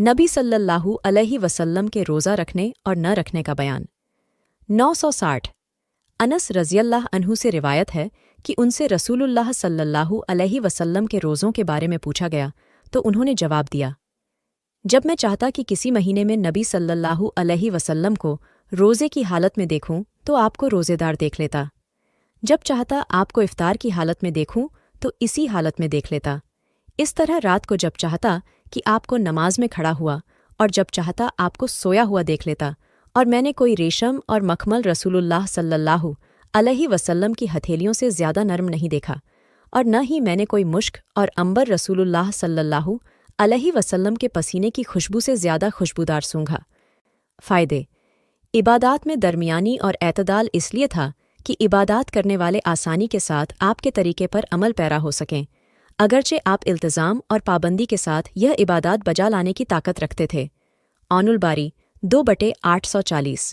नबी सल्लल्लाहु अलैहि वसल्लम के रोज़ा रखने और न रखने का बयान। 960 अनस रज़ियल्लाह अन्हु से रिवायत है कि उनसे रसूलुल्लाह सल्लल्लाहु अलैहि वसल्लम के रोज़ों के बारे में पूछा गया तो उन्होंने जवाब दिया, जब मैं चाहता कि किसी महीने में नबी सल्लल्लाहु अलैहि वसल्लम को रोज़े की हालत में देखूं तो आपको रोज़ेदार देख लेता। जब चाहता आपको इफ्तार की हालत में देखूं तो इसी हालत में देख लेता। इस तरह रात को जब चाहता कि आपको नमाज में खड़ा हुआ और जब चाहता आपको सोया हुआ देख लेता। और मैंने कोई रेशम और मखमल रसूलुल्लाह सल्लल्लाहु अलैहि वसल्लम की हथेलियों से ज़्यादा नरम नहीं देखा, और न ही मैंने कोई मुश्क और अंबर रसूलुल्लाह सल्लल्लाहु अलैहि वसल्लम के पसीने की खुशबू से ज़्यादा खुशबूदार सूंघा। फ़ायदे। इबादात में दरमियानी और एतदाल इसलिए था कि इबादात करने वाले आसानी के साथ आपके तरीके पर अमल पैरा हो सकें, अगरचे आप इल्तिज़ाम और पाबंदी के साथ यह इबादात बजा लाने की ताकत रखते थे। औनुल बारी 2/840।